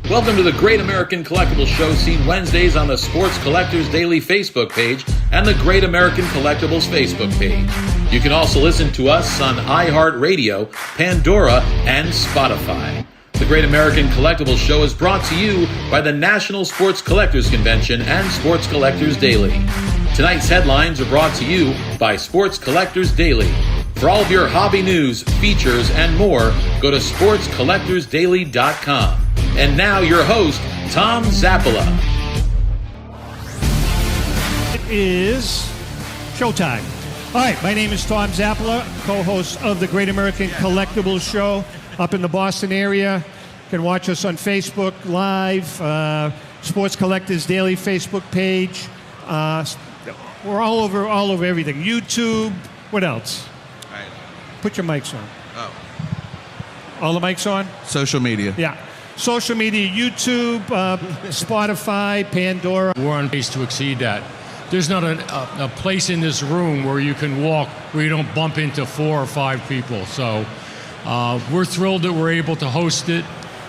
Welcome to the Great American Collectibles Show, seen Wednesdays on the Sports Collectors Daily Facebook page and the Great American Collectibles Facebook page. You can also listen to us on iHeartRadio, Pandora, and Spotify. The Great American Collectibles Show is brought to you by the National Sports Collectors Convention and Sports Collectors Daily. Tonight's headlines are brought to you by Sports Collectors Daily. For all of your hobby news, features, and more, go to sportscollectorsdaily.com. And now your host, Tom Zappola. It is showtime. All right, my name is Tom Zappola, co-host of the Great American Collectibles Show up in the Boston area. You can watch us on Facebook Live, Sports Collectors Daily Facebook page. We're all over everything. YouTube. What else? All right. Put your mics on. Oh. All the mics on? Social media. Yeah. Social media, YouTube, Spotify, Pandora. We're on pace to exceed that. There's not a place in this room where you can walk where you don't bump into 4 or 5 people. So we're thrilled that we're able to host it.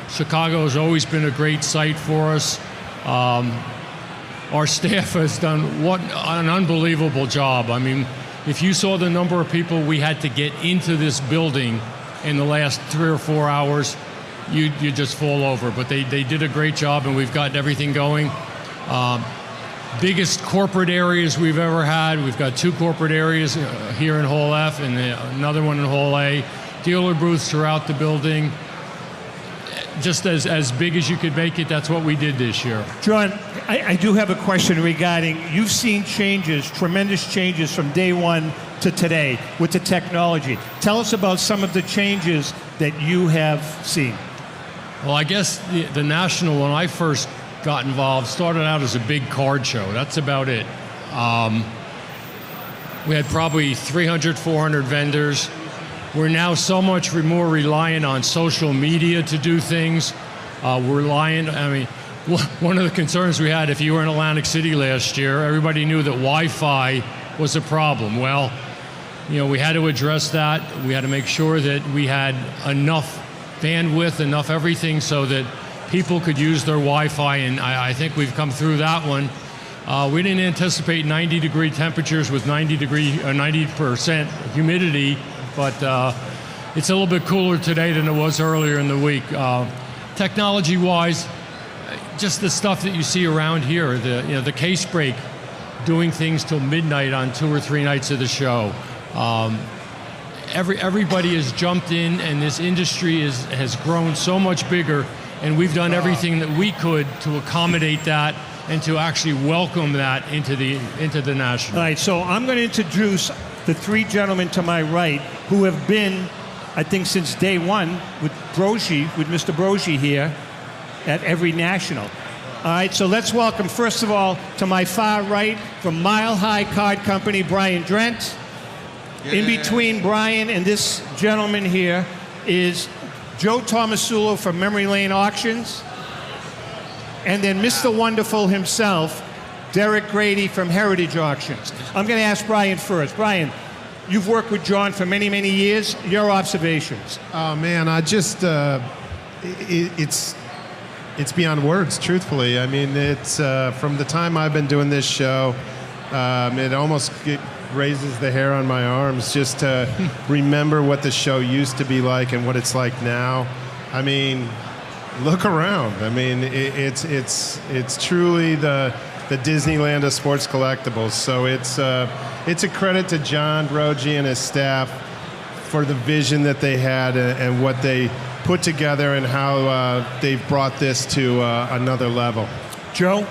Chicago has always been a great site for us. Our staff has done an unbelievable job. I mean, if you saw the number of people we had to get into this building in the last 3 or 4 hours, you just fall over. But they did a great job, and we've gotten everything going. Biggest corporate areas we've ever had. We've got 2 corporate areas here in Hall F and another one in Hall A. Dealer booths throughout the building. Just as big as you could make it, that's what we did this year. John, I do have a question regarding, you've seen changes, tremendous changes from day one to today with the technology. Tell us about some of the changes that you have seen. Well, I guess the National, when I first got involved, started out as a big card show. That's about it. We had probably 300, 400 vendors. We're now so much more reliant on social media to do things. We're reliant, I mean, one of the concerns we had, if you were in Atlantic City last year, everybody knew that Wi-Fi was a problem. Well, you know, we had to address that. We had to make sure that we had enough bandwidth, enough everything so that people could use their Wi-Fi, and I think we've come through that one. We didn't anticipate 90-degree temperatures with 90% humidity, but it's a little bit cooler today than it was earlier in the week. Technology-wise, just the stuff that you see around here, the case break, doing things till midnight on 2 or 3 nights of the show. Everybody has jumped in, and this industry has grown so much bigger, and we've done everything that we could to accommodate that and to actually welcome that into the National. All right, so I'm going to introduce the 3 gentlemen to my right who have been, I think, since day one with Mr. Broggi here at every National. All right, so let's welcome, first of all, to my far right, from Mile High Card Company, Brian Drent. In between Brian and this gentleman here is Joe Tomasulo from Memory Lane Auctions. And then Mr. Wonderful himself, Derek Grady from Heritage Auctions. I'm going to ask Brian first. Brian, you've worked with John for many, many years. Your observations? Oh, man, I just, it's beyond words, truthfully. I mean, it's from the time I've been doing this show, it almost raises the hair on my arms just to remember what the show used to be like and what it's like now. I mean, look around. I mean, it's truly the Disneyland of sports collectibles. So it's a credit to John Broggi and his staff for the vision that they had and what they put together and how they've brought this to another level. Joe?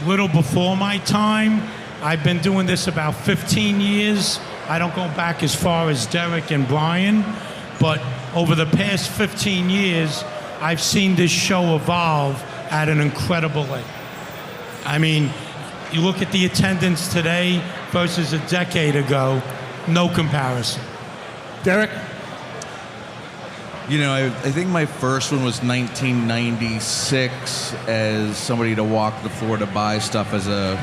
Little before my time. I've been doing this about 15 years. I don't go back as far as Derek and Brian, but over the past 15 years, I've seen this show evolve at an incredible rate. I mean, you look at the attendance today versus a decade ago, no comparison. Derek? You know, I think my first one was 1996 as somebody to walk the floor to buy stuff as a...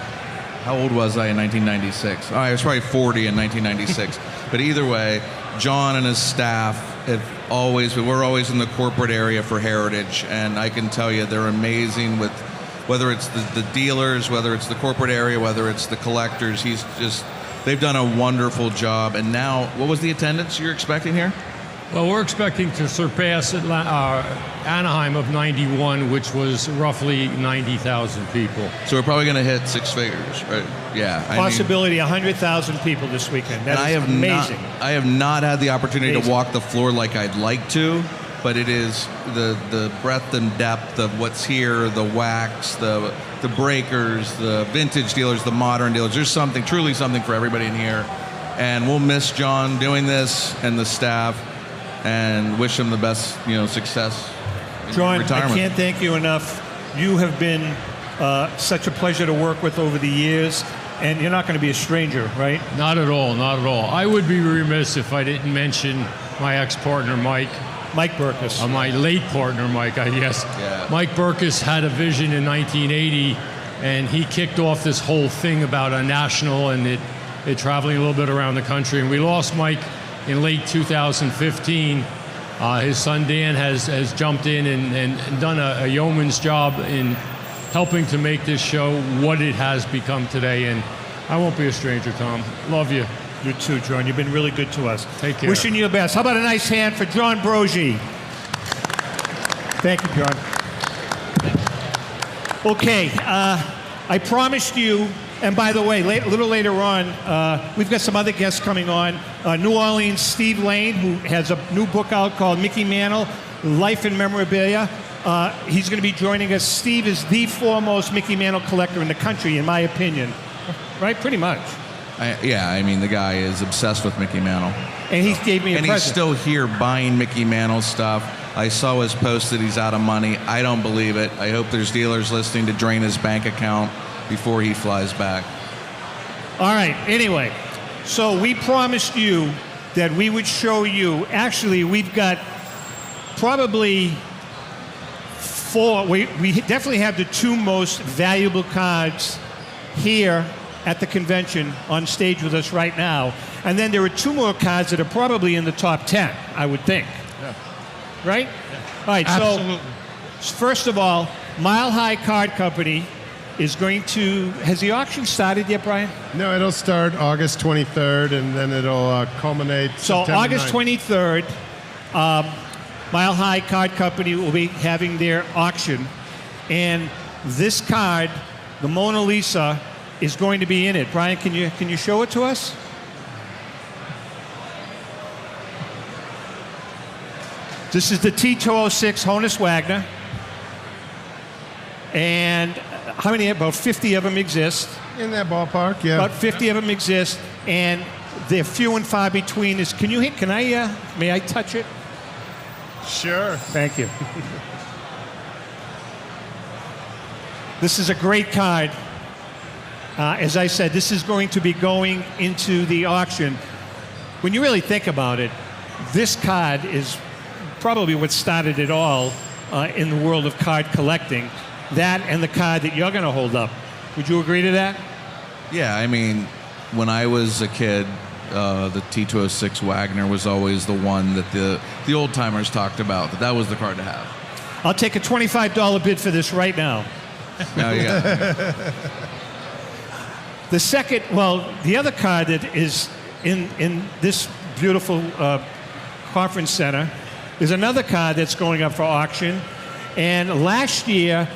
How old was I in 1996? Oh, I was probably 40 in 1996. But either way, John and his staff we're always in the corporate area for Heritage, and I can tell you they're amazing with whether it's the dealers, whether it's the corporate area, whether it's the collectors. They've done a wonderful job. And now, what was the attendance you're expecting here? Well, we're expecting to surpass Anaheim of 91, which was roughly 90,000 people. So we're probably going to hit six figures, right? Yeah. Possibility 100,000 people this weekend. That is amazing. I have not had the opportunity to walk the floor like I'd like to, but it is the breadth and depth of what's here, the wax, the breakers, the vintage dealers, the modern dealers. There's truly something for everybody in here. And we'll miss John doing this and the staff, and wish him the best, success in John, retirement. I can't thank you enough. You have been such a pleasure to work with over the years, and you're not going to be a stranger, right? Not at all, not at all. I would be remiss if I didn't mention my ex-partner, Mike Burkus. My late partner, Mike, I guess. Yeah. Mike Burkus had a vision in 1980, and he kicked off this whole thing about a national and it traveling a little bit around the country. And we lost Mike in late 2015. His son Dan has jumped in and done a yeoman's job in helping to make this show what it has become today. And I won't be a stranger, Tom. Love you. You too, John. You've been really good to us. Take care. Wishing you the best. How about a nice hand for John Broggi? Thank you, John. Okay, I promised you, and by the way, a little later on, we've got some other guests coming on. New Orleans Steve Lane, who has a new book out called Mickey Mantle, Life and Memorabilia. He's going to be joining us. Steve is the foremost Mickey Mantle collector in the country, in my opinion. Right? Pretty much. The guy is obsessed with Mickey Mantle. And he gave me a present. And he's still here buying Mickey Mantle stuff. I saw his post that he's out of money. I don't believe it. I hope there's dealers listening to drain his bank account before he flies back. All right, anyway, so we promised you that we would show you. Actually, we've got probably four. We definitely have the two most valuable cards here at the convention on stage with us right now. And then there are two more cards that are probably in the top 10, I would think. Yeah. Right? Yeah. All right, Absolutely. So first of all, Mile High Card Company is going to... Has the auction started yet, Brian? No, it'll start August 23rd, and then it'll culminate So September August 9th. 23rd, Mile High Card Company will be having their auction. And this card, the Mona Lisa, is going to be in it. Brian, can you show it to us? This is the T206 Honus Wagner. And how many? About 50 of them exist. In that ballpark, yeah. About 50 of them exist, and they're few and far between. May I touch it? Sure. Thank you. This is a great card. As I said, this is going to be going into the auction. When you really think about it, this card is probably what started it all in the world of card collecting. That and the card that you're going to hold up. Would you agree to that? Yeah, when I was a kid, the T206 Wagner was always the one that the old timers talked about. That was the card to have. I'll take a $25 bid for this right now. Now you got the other card that is in this beautiful conference center is another card that's going up for auction. And last year,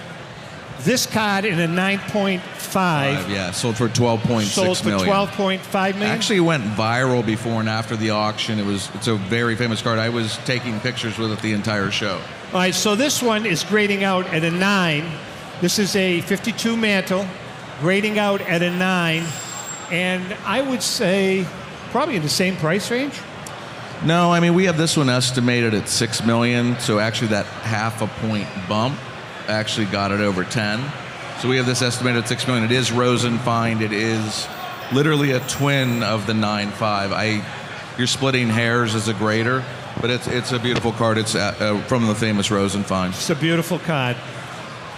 this card in a 9.5. Sold for $12.6 million. $12.5 million. Actually went viral before and after the auction. It's a very famous card. I was taking pictures with it the entire show. All right, so this one is grading out at a 9. This is a 52 mantle, grading out at a 9, and I would say probably in the same price range. No, we have this one estimated at $6 million, so actually that half a point bump actually got it over 10. So we have this estimated at $6 million. It is Rosenfeind. It is literally a twin of the 9.5. You're splitting hairs as a grader, but it's a beautiful card. It's from the famous Rosenfeind. It's a beautiful card.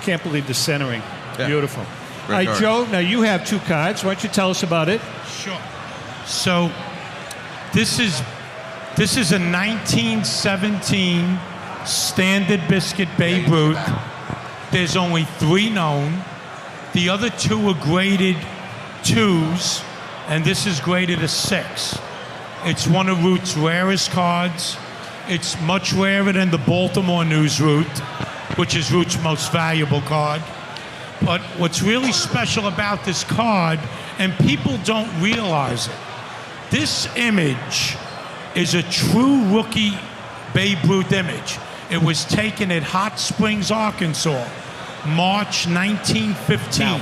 Can't believe the centering. Yeah. Beautiful. Great All right, card. Joe, now you have two cards. Why don't you tell us about it? Sure. So this is This is a 1917 standard biscuit Babe Ruth. There's only 3 known. The other 2 are graded 2s, and this is graded a 6. It's one of Root's rarest cards. It's much rarer than the Baltimore News Root, which is Root's most valuable card. But what's really special about this card, and people don't realize it, this image is a true rookie Babe Ruth image. It was taken at Hot Springs, Arkansas, March 1915.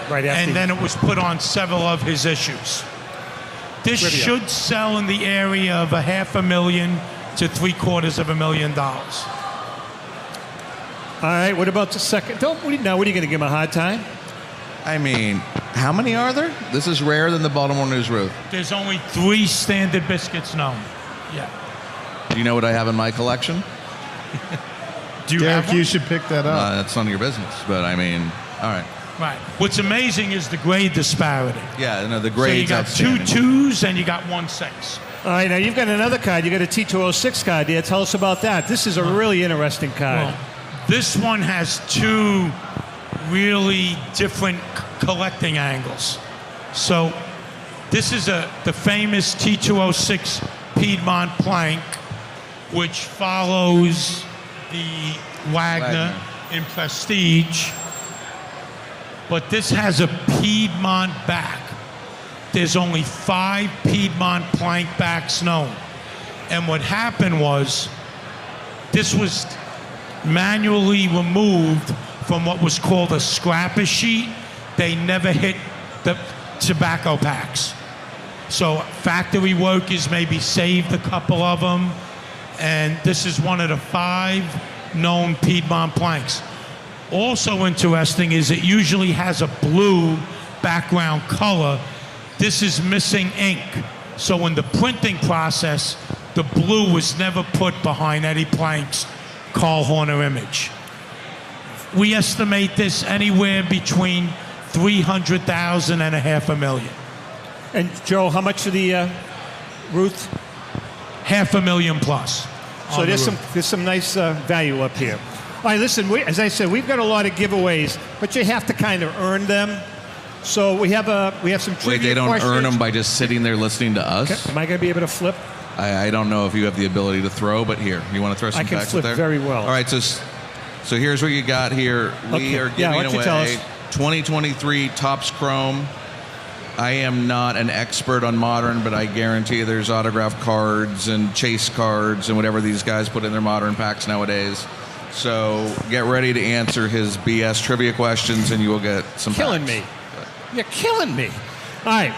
Right after and then it was put on several of his issues. This should sell in the area of $500,000 to $750,000. All right, what about the second? What are you going to give him a hard time? I mean, how many are there? This is rarer than the Baltimore News Ruth. There's only 3 standard biscuits known. Yeah. Do you know what I have in my collection? Do you Derek, have one? you should pick that up. That's none of your business, but I mean, all right. Right. What's amazing is the grade disparity. Yeah, no, the So grade's you got outstanding. 2 2s and you got 1 6. All right, now you've got another card. You got a T206 card there. Tell us about that. This is a really interesting card. Well, this one has 2 really different collecting angles. So this is the famous T206 Piedmont plank, which follows the Wagner in Prestige. But this has a Piedmont back. There's only 5 Piedmont plank backs known. And what happened was, this was manually removed from what was called a scrapper sheet. They never hit the tobacco packs. So factory workers maybe saved a couple of them. And this is one of the 5 known Piedmont planks. Also interesting is it usually has a blue background color. This is missing ink. So in the printing process, the blue was never put behind Eddie Plank's Carl Horner image. We estimate this anywhere between $300,000 and $500,000. And Joe, how much of the Ruth? $500,000 plus. So there's some nice value up here. All right, listen, as I said, we've got a lot of giveaways, but you have to kind of earn them. So we have some trivia Wait, they don't questions. earn them by just sitting there listening to us? Okay. Am I going to be able to flip? I don't know if you have the ability to throw, but here, you want to throw some I can facts flip up there? very well. All right, so here's what you got here. We Okay. are Yeah, giving why don't you tell away us? 2023 Topps Chrome. I am not an expert on modern, but I guarantee you there's autograph cards and chase cards and whatever these guys put in their modern packs nowadays. So get ready to answer his BS trivia questions, and you will get some Killing facts. me. You're killing me. All right.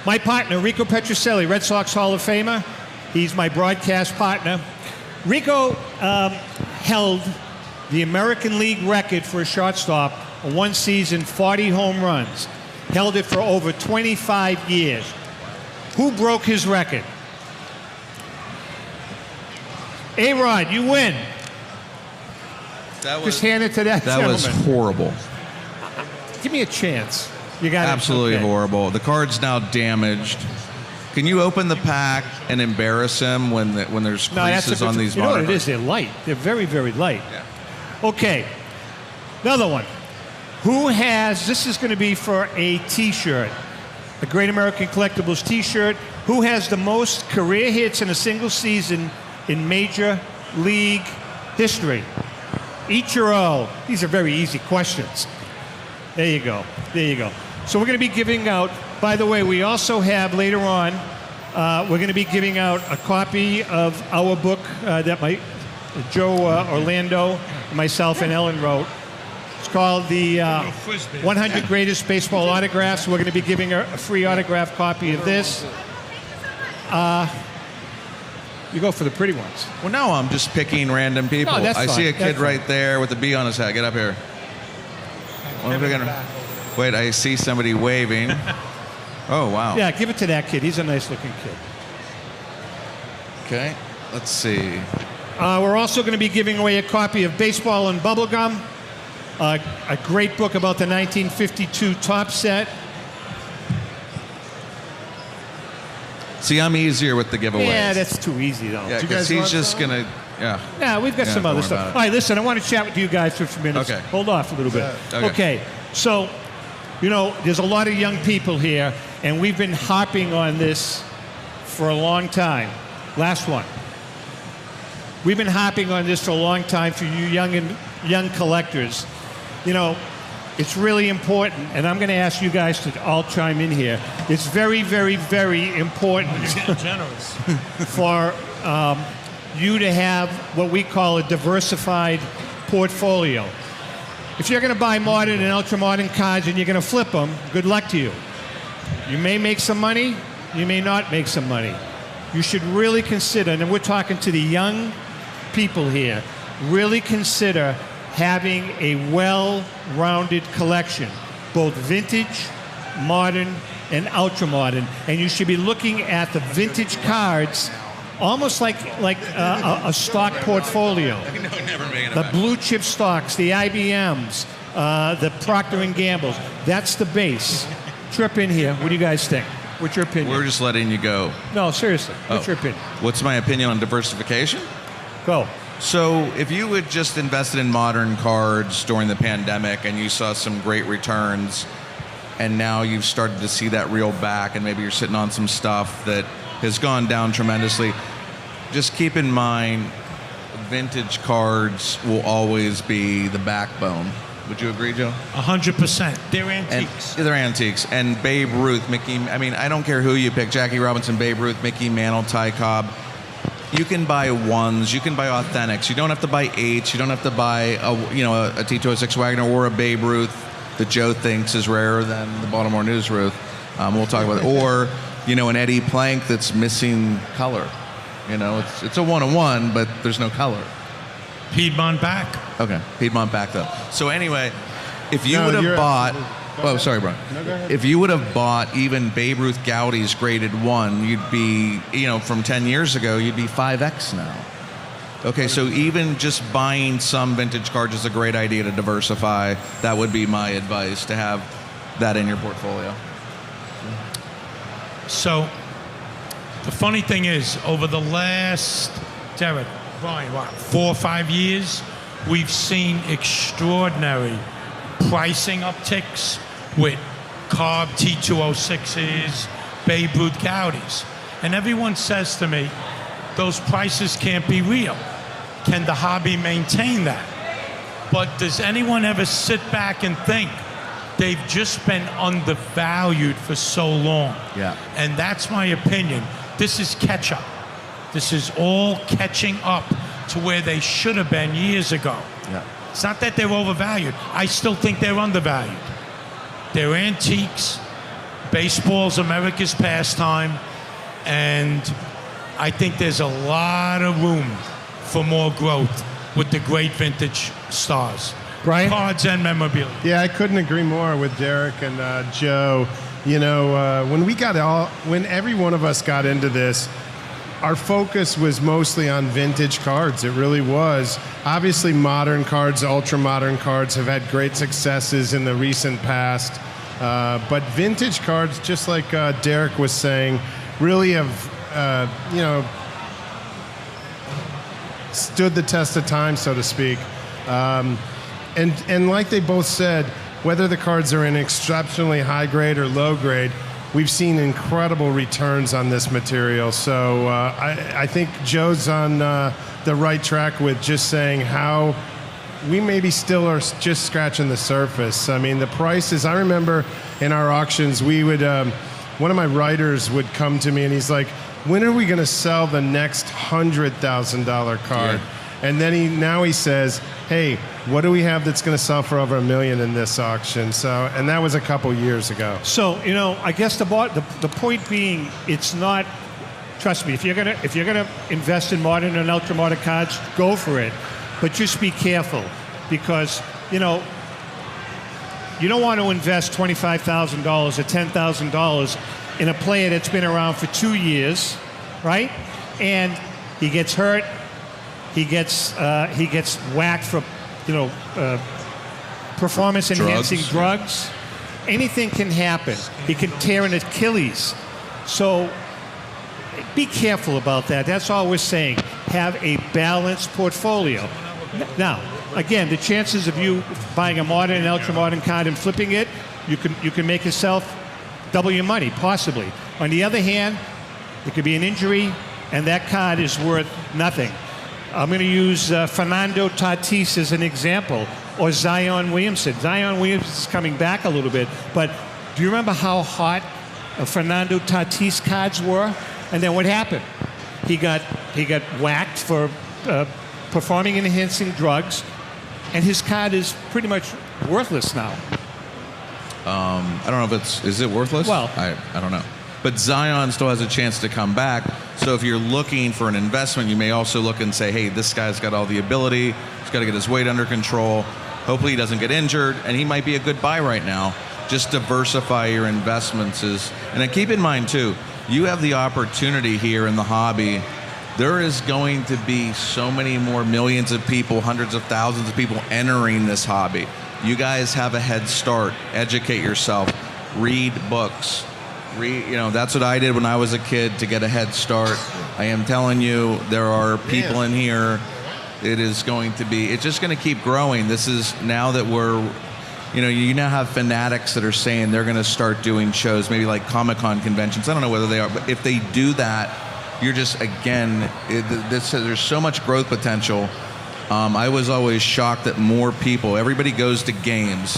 My partner, Rico Petrocelli, Red Sox Hall of Famer. He's my broadcast partner. Rico held the American League record for a shortstop, a 1 season, 40 home runs. Held it for over 25 years. Who broke his record? A-Rod, you win. That was, Just hand it to that gentleman. was horrible. Give me a chance. You got it. Absolutely Okay. horrible. The card's now damaged. Can you open the pack and embarrass him when there's No, that's creases a on good, these you know what it monitors? is? They're light. They're very, very light. Yeah. Okay. Another one. Who has, this is going to be for a T-shirt, a Great American Collectibles T-shirt. Who has the most career hits in a single season in Major League history? Ichiro. These are very easy questions. There you go. There you go. So we're going to be giving out, by the way, we also have later on, we're going to be giving out a copy of our book that Joe Orlando, myself, and Ellen wrote. It's called the 100 Greatest Baseball Autographs. We're going to be giving a free autograph copy of this. You go for the pretty ones. Well, no, I'm just picking random people. No, that's I fine. see a That's kid fine. right there with a B on his hat. Get up here. Wait, I see somebody waving. Oh, wow. Yeah, give it to that kid. He's a nice-looking kid. Okay, let's see. We're also going to be giving away a copy of Baseball and Bubblegum, a great book about the 1952 Top Set. See, I'm easier with the giveaways. Yeah, that's too easy, though. Yeah, you because guys he's want just some? going to, yeah. Yeah, we've got some don't other worry stuff. about All it. right, listen, I want to chat with you guys for a few minutes. Okay. Hold off a little bit. Okay. So, there's a lot of young people here, and we've been harping on this for a long time. Last one. We've been harping on this for a long time for you young collectors. It's really important, and I'm going to ask you guys to all chime in here. It's very, very, very important Generous. for you to have what we call a diversified portfolio. If you're going to buy modern and ultra-modern cards and you're going to flip them, good luck to you. You may make some money, you may not make some money. You should really consider, and we're talking to the young people here, really consider having a well-rounded collection, both vintage, modern, and ultra-modern. And you should be looking at the vintage cards almost like a stock portfolio. The blue chip stocks, the IBMs, the Procter & Gamble's. That's the base. Trip in here. What do you guys think? What's your opinion? We're just letting you go. No, seriously. What's your opinion? What's my opinion on diversification? Go. So if you had just invested in modern cards during the pandemic and you saw some great returns, and now you've started to see that reel back, and maybe you're sitting on some stuff that has gone down tremendously, just keep in mind vintage cards will always be the backbone. Would you agree, Joe? 100%. They're antiques. And they're antiques. And Babe Ruth, I don't care who you pick, Jackie Robinson, Babe Ruth, Mickey Mantle, Ty Cobb. You can buy ones, you can buy authentics. You don't have to buy eights. You don't have to buy a T206 Wagner or a Babe Ruth that Joe thinks is rarer than the Baltimore News Ruth. We'll talk about it. Or, an Eddie Plank that's missing color. It's a one-on-one, but there's no color. Piedmont back. Okay, Piedmont back though. So anyway, if you No, would have you're bought, absolutely- sorry, Brian. No, go ahead. If you would have bought even Babe Ruth Gowdy's graded one, you'd be, from 10 years ago, you'd be 5x now. Okay, so even just buying some vintage cards is a great idea to diversify. That would be my advice, to have that in your portfolio. So, the funny thing is, over the last, Derek, Brian, 4 or 5 years, we've seen extraordinary pricing upticks with Cobb T206s, Babe Ruth Gowdies. And everyone says to me, those prices can't be real. Can the hobby maintain that? But does anyone ever sit back and think they've just been undervalued for so long? Yeah. And that's my opinion. This is catch up. This is all catching up to where they should have been years ago. Yeah. It's not that they're overvalued. I still think they're undervalued. They're antiques. Baseball's America's pastime. And I think there's a lot of room for more growth with the great vintage stars. Brian? Cards and memorabilia. Yeah, I couldn't agree more with Derek and Joe. When every one of us got into this, our focus was mostly on vintage cards. It really was. Obviously, modern cards, ultra-modern cards have had great successes in the recent past. But vintage cards, just like Derek was saying, really have, stood the test of time, so to speak. And like they both said, whether the cards are in exceptionally high grade or low grade, we've seen incredible returns on this material. So I think Joe's on the right track with just saying how we maybe still are just scratching the surface. I mean, the prices, I remember in our auctions, we would, one of my writers would come to me and he's like, when are we going to sell the next $100,000 card? Yeah. And then now he says, hey, what do we have that's going to sell for over $1 million in this auction? So, and that was a couple years ago. So, I guess the point being, it's not, trust me, if you're gonna invest in modern and ultra modern cards, go for it. But just be careful, because you don't want to invest $25,000 or $10,000 in a player that's been around for 2 years, right? And he gets hurt, he gets whacked for performance enhancing drugs. Anything can happen. He can tear an Achilles. So be careful about that. That's all we're saying. Have a balanced portfolio. Now, again, the chances of you buying a modern and ultra-modern card and flipping it, you can make yourself double your money, possibly. On the other hand, it could be an injury, and that card is worth nothing. I'm going to use Fernando Tatis as an example, or Zion Williamson. Zion Williamson is coming back a little bit, but do you remember how hot Fernando Tatis cards were? And then what happened? He got whacked for performing enhancing drugs, and his card is pretty much worthless now. I don't know if is it worthless? Well, I don't know. But Zion still has a chance to come back. So if you're looking for an investment, you may also look and say, hey, this guy's got all the ability. He's got to get his weight under control. Hopefully he doesn't get injured, and he might be a good buy right now. Just diversify your investments. And then keep in mind, too, you have the opportunity here in the hobby. There is going to be so many more millions of people, hundreds of thousands of people entering this hobby. You guys have a head start. Educate yourself. Read books. That's what I did when I was a kid to get a head start. I am telling you, there are people in here. It's just going to keep growing. This is now that you now have fanatics that are saying they're going to start doing shows, maybe like Comic-Con conventions. I don't know whether they are, but if they do that, you're just, there's so much growth potential. I was always shocked that more people, everybody goes to games.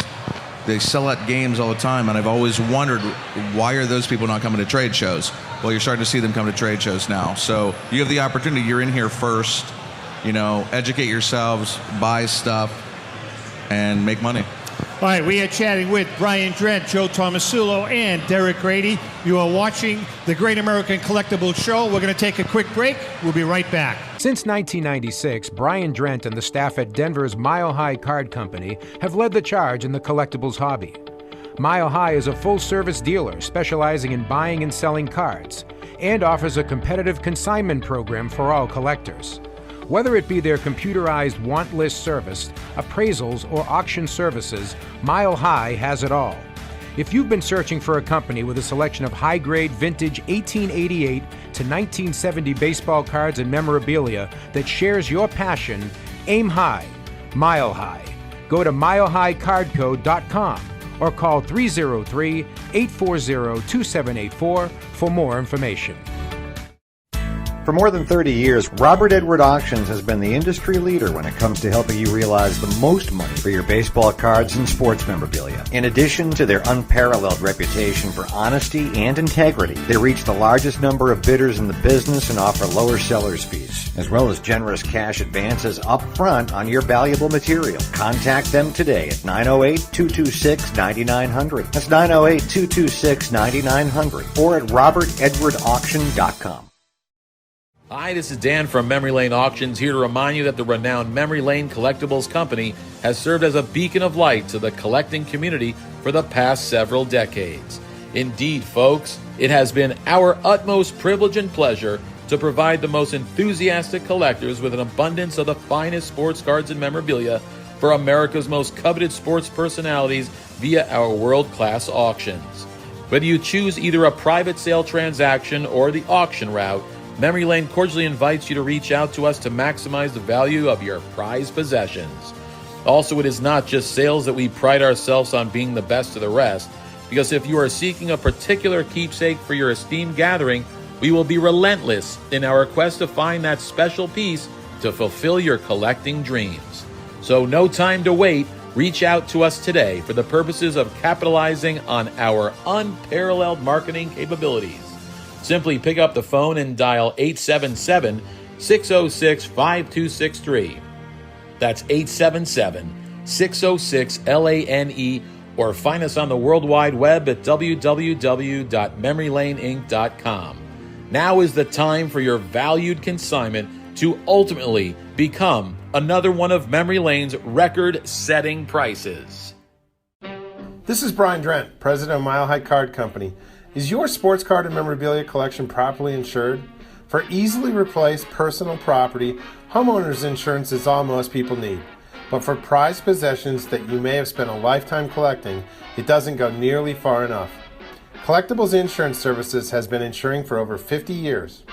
They sell out games all the time, and I've always wondered, why are those people not coming to trade shows? Well, you're starting to see them come to trade shows now. So you have the opportunity. You're in here first. Educate yourselves, buy stuff, and make money. All right, we are chatting with Brian Drent, Joe Tomasulo, and Derek Grady. You are watching the Great American Collectibles Show. We're going to take a quick break. We'll be right back. Since 1996, Brian Drent and the staff at Denver's Mile High Card Company have led the charge in the collectibles hobby. Mile High is a full-service dealer specializing in buying and selling cards and offers a competitive consignment program for all collectors. Whether it be their computerized want list service, appraisals, or auction services, Mile High has it all. If you've been searching for a company with a selection of high-grade vintage 1888 to 1970 baseball cards and memorabilia that shares your passion, aim high, Mile High. Go to milehighcardco.com or call 303-840-2784 for more information. For more than 30 years, Robert Edward Auctions has been the industry leader when it comes to helping you realize the most money for your baseball cards and sports memorabilia. In addition to their unparalleled reputation for honesty and integrity, they reach the largest number of bidders in the business and offer lower seller's fees, as well as generous cash advances up front on your valuable material. Contact them today at 908-226-9900. That's 908-226-9900 or at robertedwardauction.com. Hi, this is Dan from Memory Lane Auctions, here to remind you that the renowned Memory Lane Collectibles Company has served as a beacon of light to the collecting community for the past several decades. Indeed, folks, it has been our utmost privilege and pleasure to provide the most enthusiastic collectors with an abundance of the finest sports cards and memorabilia for America's most coveted sports personalities via our world-class auctions. Whether you choose either a private sale transaction or the auction route, Memory Lane cordially invites you to reach out to us to maximize the value of your prized possessions. Also, it is not just sales that we pride ourselves on being the best of the rest, because if you are seeking a particular keepsake for your esteemed gathering, we will be relentless in our quest to find that special piece to fulfill your collecting dreams. So no time to wait. Reach out to us today for the purposes of capitalizing on our unparalleled marketing capabilities. Simply pick up the phone and dial 877-606-5263. That's 877-606-LANE, or find us on the World Wide Web at www.memorylaneinc.com. Now is the time for your valued consignment to ultimately become another one of Memory Lane's record-setting prices. This is Brian Drent, president of Mile High Card Company. Is your sports card and memorabilia collection properly insured? For easily replaced personal property, homeowners insurance is all most people need. But for prized possessions that you may have spent a lifetime collecting, it doesn't go nearly far enough. Collectables Insurance Services has been insuring for over 50 years.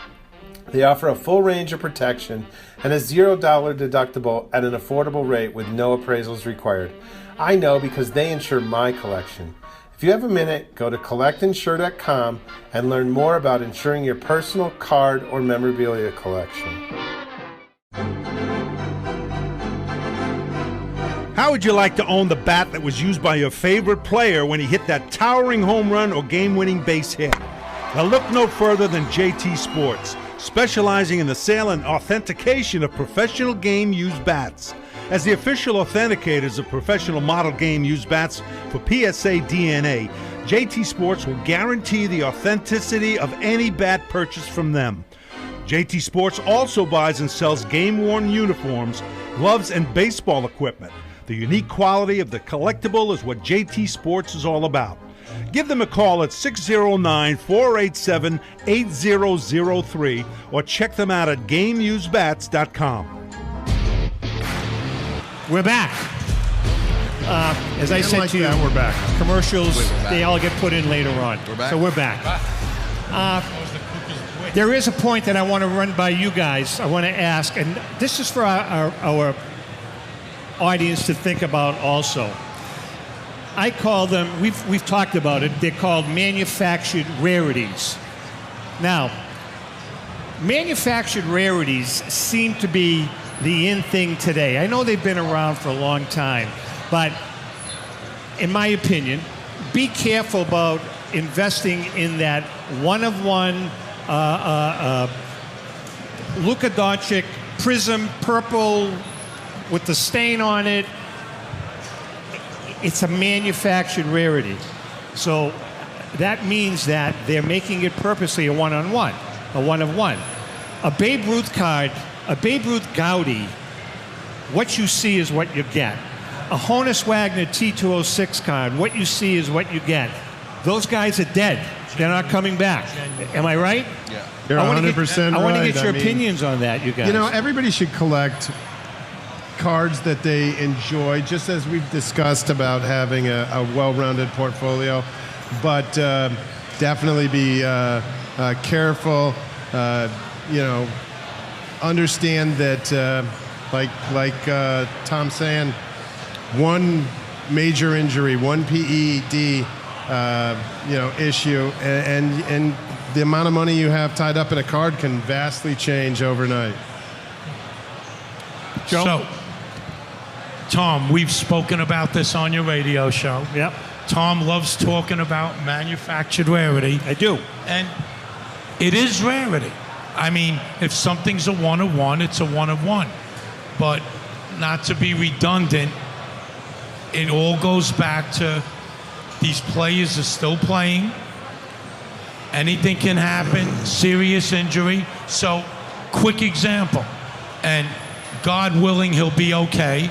They offer a full range of protection and a $0 deductible at an affordable rate with no appraisals required. I know because they insure my collection. If you have a minute, go to collectinsure.com and learn more about insuring your personal card or memorabilia collection. How would you like to own the bat that was used by your favorite player when he hit that towering home run or game-winning base hit? Now look no further than JT Sports, specializing in the sale and authentication of professional game-used bats. As the official authenticators of professional model game-used bats for PSA DNA, JT Sports will guarantee the authenticity of any bat purchased from them. JT Sports also buys and sells game-worn uniforms, gloves, and baseball equipment. The unique quality of the collectible is what JT Sports is all about. Give them a call at 609-487-8003 or check them out at GameUseBats.com. We're back. As I said to you, we're back. commercials, they all get put in later on. We're back. So we're back. There is a point that I want to run by you guys. I want to ask, and this is for our audience to think about also. I call them, we've talked about it, they're called manufactured rarities. Now, manufactured rarities seem to be the in thing today. I know they've been around for a long time, but in my opinion, be careful about investing in that one-of-one Luka Doncic Prism purple with the stain on it. It's a manufactured rarity. So that means that they're making it purposely a one-on-one, a one-of-one. A Babe Ruth card, a Babe Ruth Gaudi, what you see is what you get. A Honus Wagner T206 card, what you see is what you get. Those guys are dead. They're not coming back. Am I right? Yeah. You're 100% right. I want to get your opinions on that, you guys. You know, everybody should collect cards that they enjoy, just as we've discussed about having a well-rounded portfolio. But definitely be careful. Understand that, like Tom's saying, one major injury, one PED, issue, and the amount of money you have tied up in a card can vastly change overnight. Joe? So, Tom, we've spoken about this on your radio show. Yep. Tom loves talking about manufactured rarity. I do. And it is rarity. I mean, if something's a one-of-one, it's a one-of-one. But not to be redundant, it all goes back to these players are still playing. Anything can happen, serious injury. So, quick example, and God willing, he'll be okay.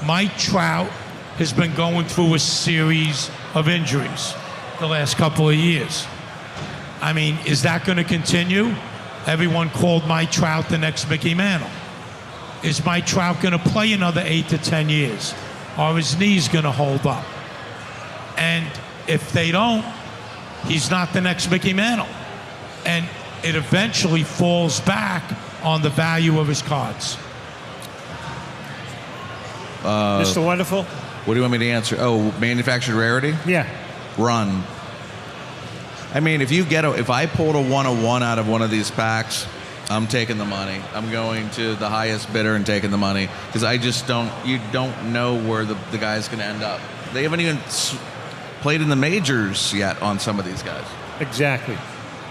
Mike Trout has been going through a series of injuries the last couple of years. I mean, is that going to continue? Everyone called Mike Trout the next Mickey Mantle. Is Mike Trout going to play another 8 to 10 years? Are his knees going to hold up? And if they don't, he's not the next Mickey Mantle. And it eventually falls back on the value of his cards. Mr. Wonderful? What do you want me to answer? Oh, manufactured rarity? Yeah. Run. I mean, if I pulled a 101 out of one of these packs, I'm taking the money. I'm going to the highest bidder and taking the money because you don't know where the guy's going to end up. They haven't even played in the majors yet on some of these guys. Exactly.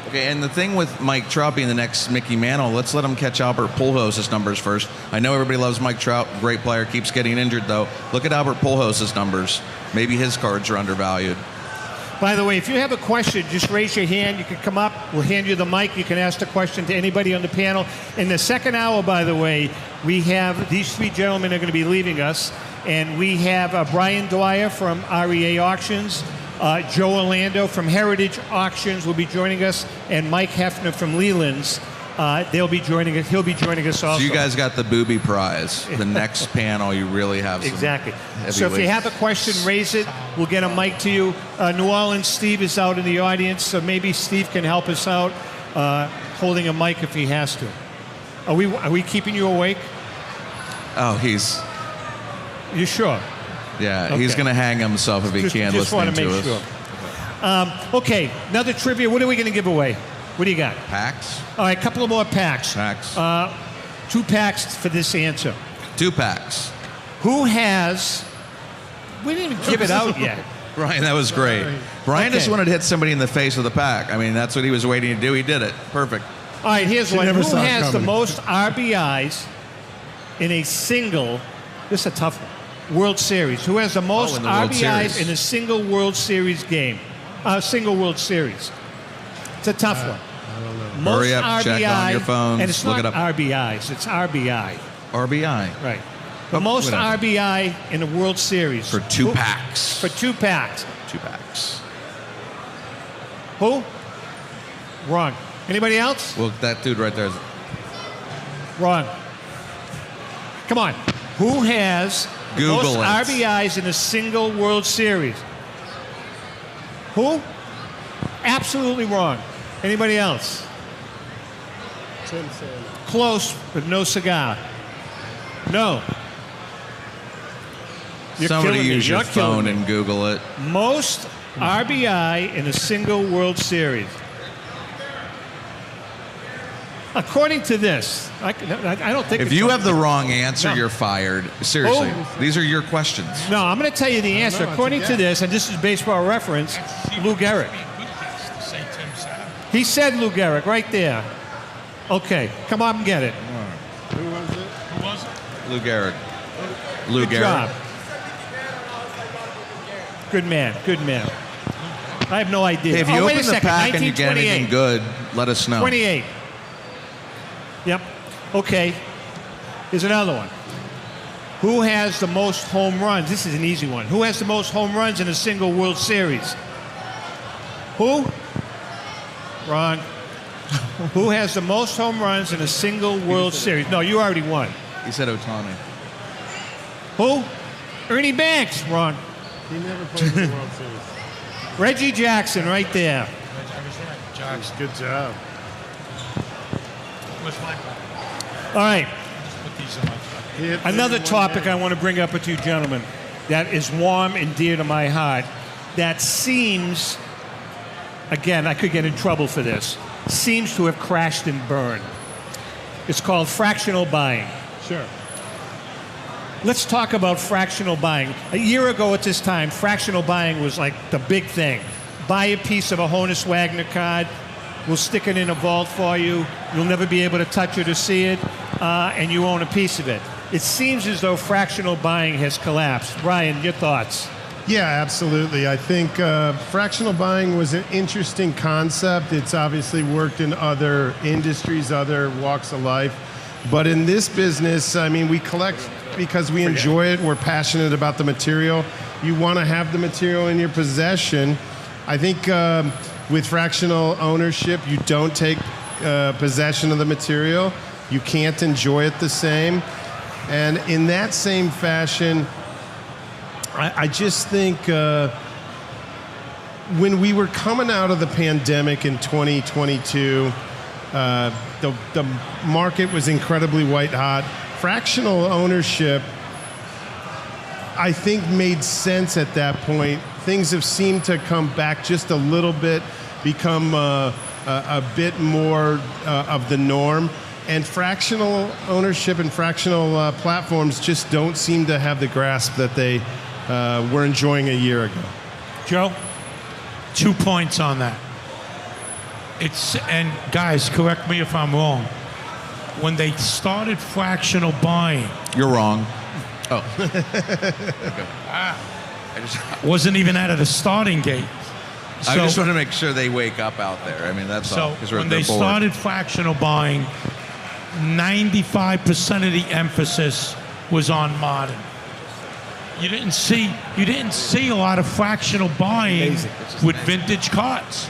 Okay, and the thing with Mike Trout being the next Mickey Mantle, let's let him catch Albert Pujols' numbers first. I know everybody loves Mike Trout, great player, keeps getting injured though. Look at Albert Pujols' numbers. Maybe his cards are undervalued. By the way, if you have a question, just raise your hand. You can come up. We'll hand you the mic. You can ask the question to anybody on the panel. In the second hour, by the way, we have these three gentlemen are going to be leaving us. And we have Brian Dwyer from REA Auctions, Joe Orlando from Heritage Auctions will be joining us, and Mike Hefner from Leland's. They'll be joining us. He'll be joining us also. So you guys got the booby prize. The next panel, you really have some exactly. heavyweights. So if you have a question, raise it. We'll get a mic to you. New Orleans, Steve is out in the audience, so maybe Steve can help us out holding a mic if he has to. Are we keeping you awake? Oh, You sure? Yeah, Okay. he's going to hang himself if he can Just listening want to to make us. sure. Okay, another trivia. What are we going to give away? What do you got? Packs? All right, a couple of more packs. Packs. 2 packs for this answer. 2 packs. Who has... We didn't even give it out yet. Brian, that was great. Brian just wanted to hit somebody in the face with a pack. I mean, that's what he was waiting to do. He did it. Perfect. All right, here's one. never Who saw it has the coming. most RBIs in a single... This is a tough one. World Series. Who has the most in the World RBIs Series. in a single World Series game? Single World Series. It's a tough one. Most Hurry up, check on your phones, and it's look not it up. RBIs. It's RBI. RBI. Right. The most whatever. RBI in a World Series. For 2 packs. For 2 packs. 2 packs. Who? Wrong. Anybody else? Well, that dude right there is... Wrong. Come on. Who has the Google most it. RBIs in a single World Series? Who? Absolutely wrong. Anybody else? Tim Sanders. Close, but no cigar. No. You're Somebody killing me. use your You're killing phone me. and Google it. Most RBI in a single World Series. According to this, I don't think If it's you on- have the wrong answer, No. you're fired. Seriously. Oh. These are your questions. No, I'm going to tell you the answer. According to this, and this is baseball reference, Lou Gehrig. He said Lou Gehrig right there. Okay, come on and get it. Who was it? Lou Gehrig. Lou Good Gehrig. job. Good man, good man. I have no idea. Hey, if you wait a open the second, pack and you get 1928. anything good, let us know. 28. Yep. Okay. Here's another one. Who has the most home runs? This is an easy one. Who has the most home runs in a single World Series? Who? Wrong. Who has the most home runs in a single World Series? No, you already won. He said Otani. Who? Ernie Banks. Wrong. He never played in the World Series. Reggie Jackson right there. Good job. All right. He hit Another 31 topic hits. I want to bring up with you gentlemen that is warm and dear to my heart that seems, again, I could get in trouble for this, seems to have crashed and burned. It's called fractional buying. Sure. Let's talk about fractional buying. A year ago at this time, fractional buying was like the big thing. Buy a piece of a Honus Wagner card, we'll stick it in a vault for you, you'll never be able to touch it or see it, and you own a piece of it. It seems as though fractional buying has collapsed. Brian, your thoughts? Yeah, absolutely. I think fractional buying was an interesting concept. It's obviously worked in other industries, other walks of life. But in this business, I mean, we collect because we enjoy it. We're passionate about the material. You want to have the material in your possession. I think with fractional ownership, you don't take possession of the material. You can't enjoy it the same. And in that same fashion, I just think when we were coming out of the pandemic in 2022, the market was incredibly white hot. Fractional ownership, I think, made sense at that point. Things have seemed to come back just a little bit, become a bit more of the norm. And fractional ownership and fractional platforms just don't seem to have the grasp that they were enjoying a year ago. Joe? 2 points on that. And guys, correct me if I'm wrong. When they started fractional buying, You're wrong. Oh. wasn't even out of the starting gate. I just want to make sure they wake up out there. I mean, that's all. So 'cause when they're they bored. started fractional buying, 95% of the emphasis was on modern. You didn't see a lot of fractional buying with vintage carts.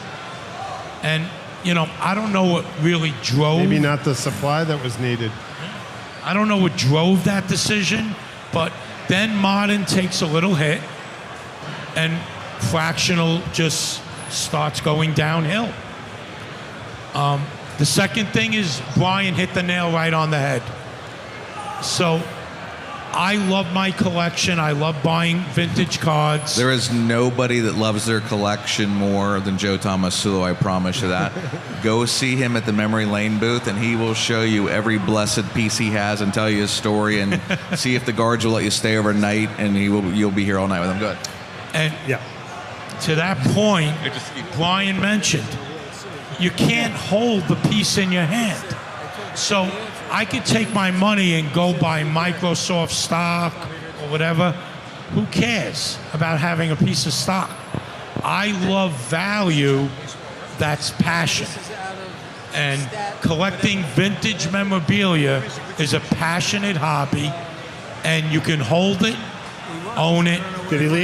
And I don't know what really drove. Maybe not the supply that was needed. I don't know what drove that decision, but then modern takes a little hit, and fractional just starts going downhill. The second thing is Brian hit the nail right on the head. So I love my collection. I love buying vintage cards. There is nobody that loves their collection more than Joe Tomasulo, I promise you that. Go see him at the Memory Lane booth, and he will show you every blessed piece he has and tell you his story and see if the guards will let you stay overnight, and you'll be here all night with him. Go ahead. And to that point, Brian mentioned, you can't hold the piece in your hand. So I could take my money and go buy Microsoft stock or whatever. Who cares about having a piece of stock? I love value that's passion. And collecting vintage memorabilia is a passionate hobby, and you can hold it, own it,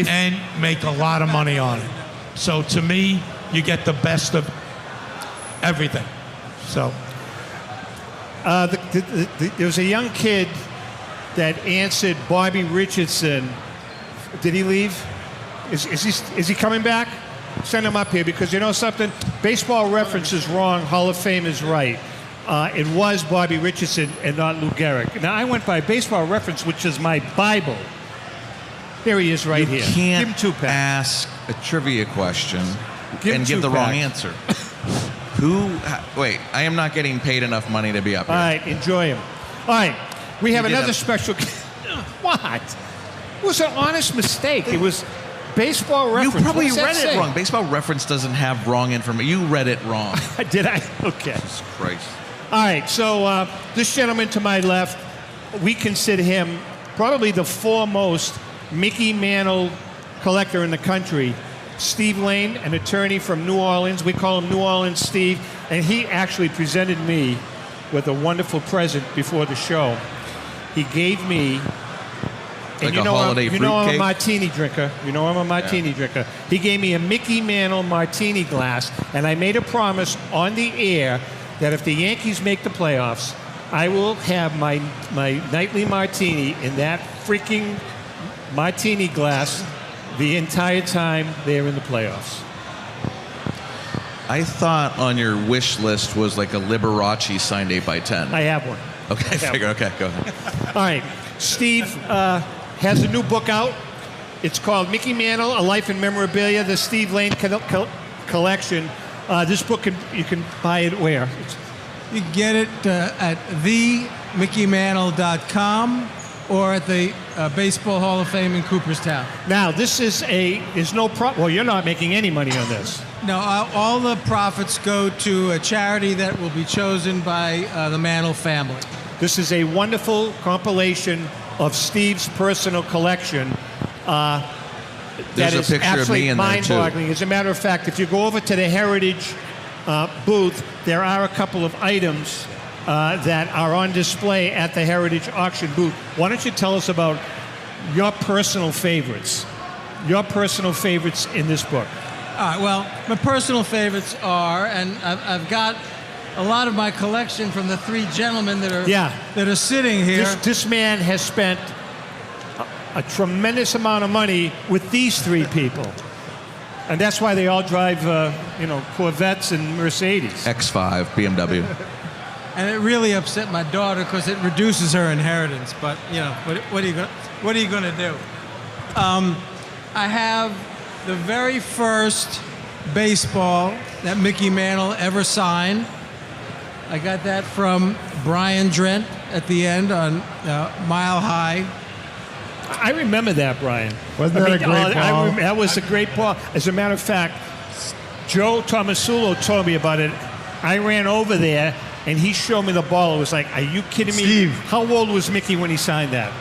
and make a lot of money on it. So to me, you get the best of everything. So there was a young kid that answered Bobby Richardson. Did he leave? Is he coming back? Send him up here, because you know something? Baseball Reference is wrong. Hall of Fame is right. It was Bobby Richardson and not Lou Gehrig. Now, I went by Baseball Reference, which is my Bible. There he is right here. You can't Give him two-pack. ask a trivia question and give the two-pack. wrong answer. Wait, I am not getting paid enough money to be up here. All right, enjoy him. All right, we have You did another have- special. What? It was an honest mistake. It was Baseball Reference. You probably What's that read it say? wrong. Baseball Reference doesn't have wrong information. You read it wrong. Did I? Okay. Jesus Christ. All right, so this gentleman to my left, we consider him probably the foremost Mickey Mantle collector in the country. Steve Lane, an attorney from New Orleans. We call him New Orleans Steve. And he actually presented me with a wonderful present before the show. He gave me... Like a holiday you know I'm a fruitcake? martini drinker. You know I'm a martini drinker. He gave me a Mickey Mantle martini glass, and I made a promise on the air that if the Yankees make the playoffs, I will have my nightly martini in that freaking martini glass the entire time they're in the playoffs. I thought on your wish list was like a Liberace signed 8x10. I have one. Okay, I figured. Okay, go ahead. All right. Steve has a new book out. It's called Mickey Mantle, A Life in Memorabilia, the Steve Lane Collection. This book, you can buy it where? You can get it at themickeymantle.com or at the Baseball Hall of Fame in Cooperstown. Now, this is well, you're not making any money on this. No, all the profits go to a charity that will be chosen by the Mantle family. This is a wonderful compilation of Steve's personal collection. There's that a is picture of me absolutely in there, too. mind-boggling. As a matter of fact, if you go over to the Heritage booth, there are a couple of items that are on display at the Heritage auction booth. Why don't you tell us about your personal favorites? Your personal favorites in this book. All right, well, my personal favorites are, and I've got a lot of my collection from the three gentlemen that are sitting here. This man has spent a tremendous amount of money with these three people. And that's why they all drive, Corvettes and Mercedes. X5, BMW. And it really upset my daughter because it reduces her inheritance. But what are you going to do? I have the very first baseball that Mickey Mantle ever signed. I got that from Brian Drent at the end on Mile High. I remember that, Brian. Wasn't that a great ball? That was a great ball. As a matter of fact, Joe Tomasulo told me about it. I ran over there, and he showed me the ball. It was like, are you kidding me? Steve. How old was Mickey when he signed that?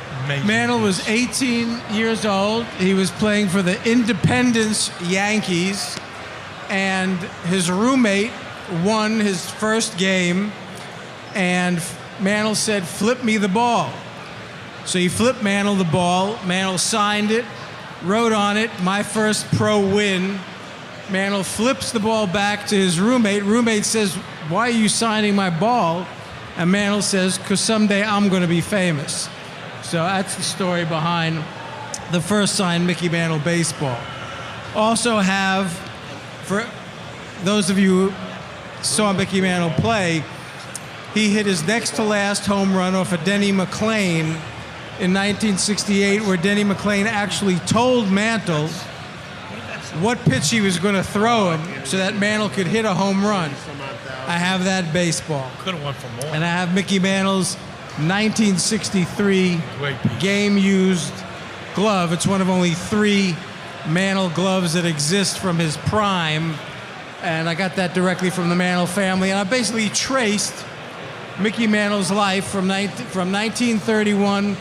Mantle was 18 years old. He was playing for the Independence Yankees, and his roommate won his first game, and Mantle said, "Flip me the ball." So he flipped Mantle the ball. Mantle signed it, wrote on it, "My first pro win," Mantle flips the ball back to his roommate. Roommate says, "Why are you signing my ball?" And Mantle says, "'Cause someday I'm going to be famous." So that's the story behind the first signed Mickey Mantle baseball. Also have, for those of you who saw Mickey Mantle play, he hit his next to last home run off of Denny McLain in 1968, where Denny McLain actually told Mantle what pitch he was going to throw him so that Mantle could hit a home run. I have that baseball. Could have went for more. And I have Mickey Mantle's 1963 game-used glove. It's one of only 3 Mantle gloves that exist from his prime. And I got that directly from the Mantle family. And I basically traced Mickey Mantle's life from 1931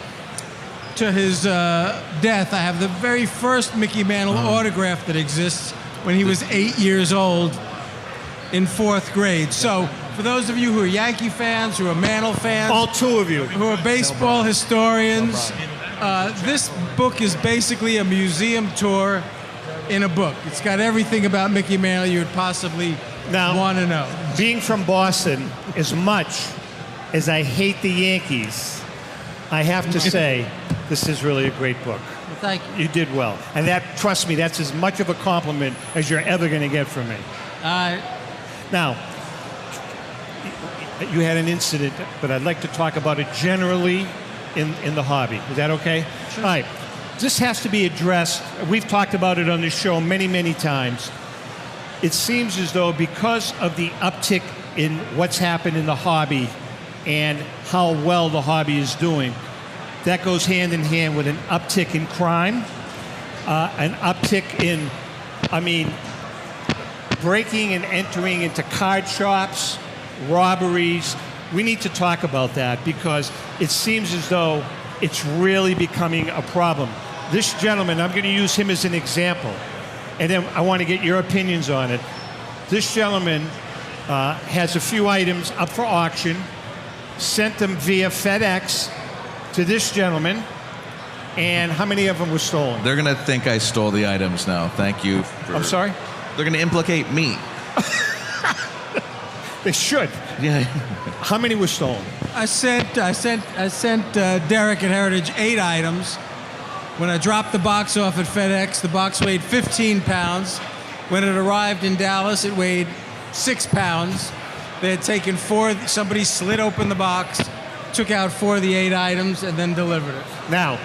to his death. I have the very first Mickey Mantle autograph that exists when he was 8 years old in 4th grade. So for those of you who are Yankee fans, who are Mantle fans, All 2 of you. who are baseball historians, this book is basically a museum tour in a book. It's got everything about Mickey Mantle you would possibly want to know. Being from Boston, as much as I hate the Yankees, I have to say, this is really a great book. Well, thank you. You did well. And that, trust me, that's as much of a compliment as you're ever going to get from me. Now, you had an incident, but I'd like to talk about it generally in the hobby. Is that okay? Sure. All right. This has to be addressed. We've talked about it on this show many, many times. It seems as though because of the uptick in what's happened in the hobby and how well the hobby is doing, that goes hand in hand with an uptick in crime, an uptick in, breaking and entering into card shops, robberies. We need to talk about that because it seems as though it's really becoming a problem. This gentleman, I'm going to use him as an example, and then I want to get your opinions on it. This gentleman has a few items up for auction, sent them via FedEx to this gentleman, and how many of them were stolen? They're going to think I stole the items now. Thank you. I'm sorry? They're going to implicate me. They should. Yeah. How many were stolen? I sent Derek at Heritage 8 items. When I dropped the box off at FedEx, the box weighed 15 pounds. When it arrived in Dallas, it weighed 6 pounds. They had taken 4. Somebody slid open the box, took out 4 of the 8 items, and then delivered it. Now,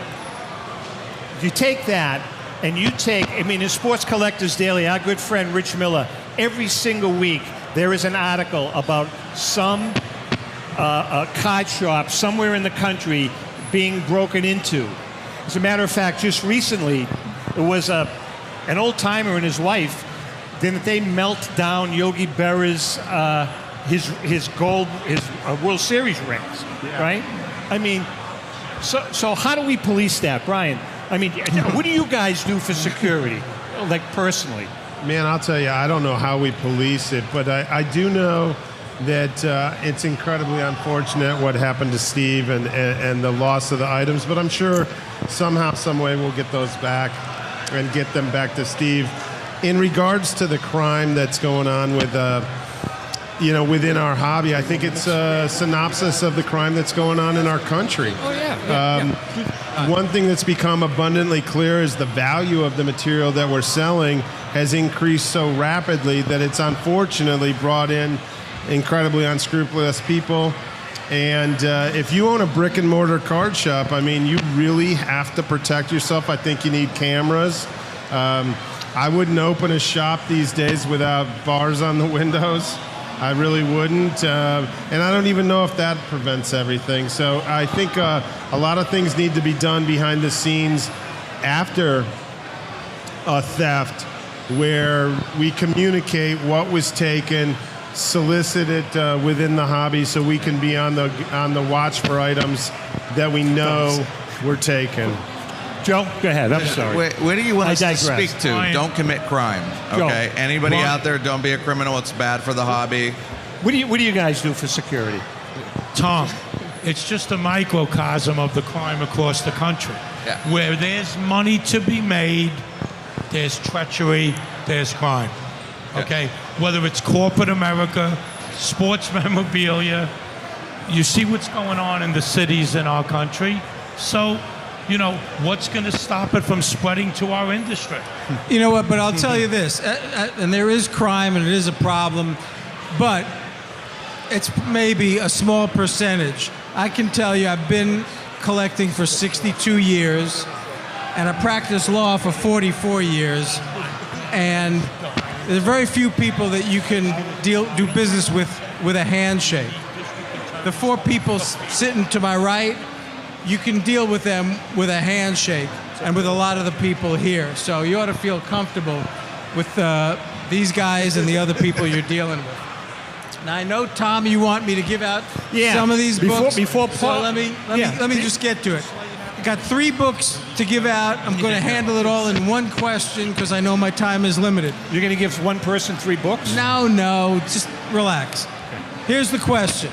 you take that, and you take, in Sports Collectors Daily, our good friend Rich Miller, every single week, there is an article about some card shop somewhere in the country being broken into. As a matter of fact, just recently, there was an old-timer and his wife. Didn't they melt down Yogi Berra's his World Series rings, right? So how do we police that, Brian? What do you guys do for security, like personally? Man, I'll tell you, I don't know how we police it, but I do know that it's incredibly unfortunate what happened to Steve and the loss of the items, but I'm sure somehow, some way we'll get those back and get them back to Steve. In regards to the crime that's going on with, within our hobby, I think it's a synopsis of the crime that's going on in our country. Oh, yeah. One thing that's become abundantly clear is the value of the material that we're selling has increased so rapidly that it's unfortunately brought in incredibly unscrupulous people. And if you own a brick and mortar card shop, you really have to protect yourself. I think you need cameras. I wouldn't open a shop these days without bars on the windows. I really wouldn't. And I don't even know if that prevents everything. So I think a lot of things need to be done behind the scenes after a theft, where we communicate what was taken, solicit it within the hobby, so we can be on the watch for items that we know were taken. Joe, go ahead. I'm sorry. Where do you want us to speak to? Brian. Don't commit crime. Okay. Joe. Anybody out there? Don't be a criminal. It's bad for the hobby. What do you guys do for security? Tom, it's just a microcosm of the crime across the country. Yeah. Where there's money to be made, there's treachery, there's crime. Okay? Whether it's corporate America, sports memorabilia, you see what's going on in the cities in our country. So, what's going to stop it from spreading to our industry? You know what? But I'll tell you this, and there is crime and it is a problem, but it's maybe a small percentage. I can tell you, I've been collecting for 62 years, and I practiced law for 44 years, and there's very few people that you can do business with a handshake. The four people sitting to my right, you can deal with them with a handshake, and with a lot of the people here. So you ought to feel comfortable with these guys and the other people you're dealing with. Now I know, Tom, you want me to give out some of these books. Before so let me just get to it. I got 3 books to give out. I'm going to handle it all in one question because I know my time is limited. You're going to give one person 3 books? No, just relax. Here's the question.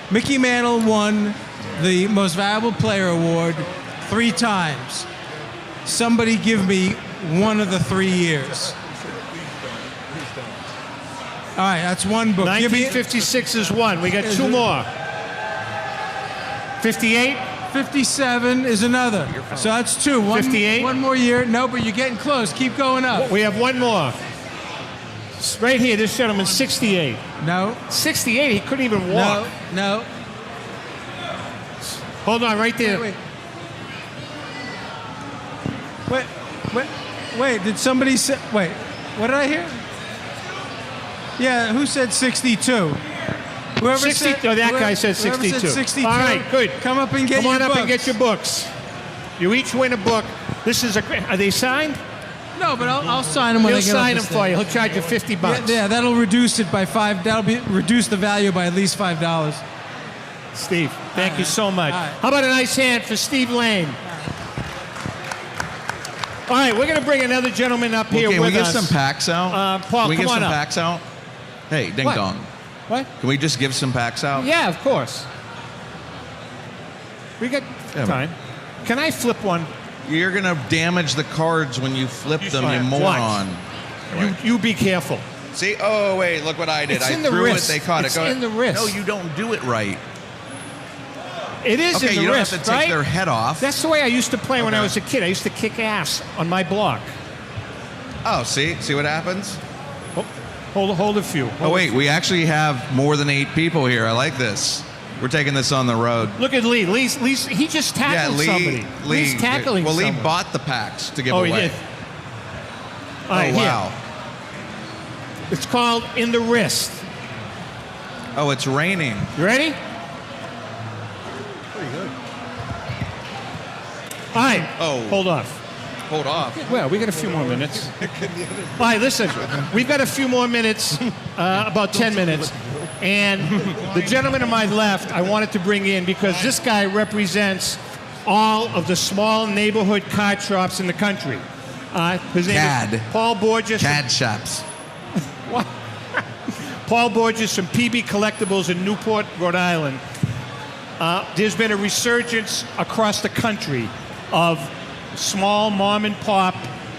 Mickey Mantle won the Most Valuable Player Award 3 times. Somebody give me one of the 3 years. All right, that's one book. 1956 is one. We got 2 more. 58? 57 is another. So that's 2. 58? One more year. No, but you're getting close. Keep going up. We have one more. Right here, this gentleman, 68. No. 68? He couldn't even walk. No. Hold on, right there. Wait, did somebody say... Wait, what did I hear? Yeah, who said 62? Whoever 60, said... that guy said 62. Whoever said 62. All right, good. Come up and get your books. Come on up and get your books. You each win a book. This is are they signed? No, but I'll sign them when I get He'll sign them up for you. He'll charge you $50. Yeah, that'll reduce it by $5. Reduce the value by at least $5. Steve, thank you so much. Right. How about a nice hand for Steve Lane? All right, we're going to bring another gentleman up here with us. Can we get some packs out? Paul, can we come get on some up. packs out? Hey, Ding What? Dong. What? Can we just give some packs out? Yeah, of course. We got time. Can I flip one? You're going to damage the cards when you flip them, you Watch. moron. You be careful. See? Oh, wait, look what I did. It's I in the threw wrist. it, they caught It's it. in the wrist. No, you don't do it right. It is Okay, in the you don't wrist, have to take right? their head off. That's the way I used to play when I Okay. was a kid. I used to kick ass on my block. Oh, see? See what happens? Hold a few. Oh, wait, we actually have more than 8 people here. I like this. We're taking this on the road. Look at Lee. Lee's he just tackled somebody. Lee's tackling Well, Lee somebody. bought the packs to give Oh, away. he did. All right, Oh, wow. Here. It's called In the Wrist. Oh, it's raining. You ready? Pretty good. All right. Oh. Hold off. Hold off. Well, we got a few more minutes. All right, listen. We've got a few more minutes, about 10 minutes. And the gentleman to my left, I wanted to bring in because this guy represents all of the small neighborhood card shops in the country. His name CAD. is Paul Borges. CAD shops. What? Paul Borges from PB Collectibles in Newport, Rhode Island. There's been a resurgence across the country of small mom and pop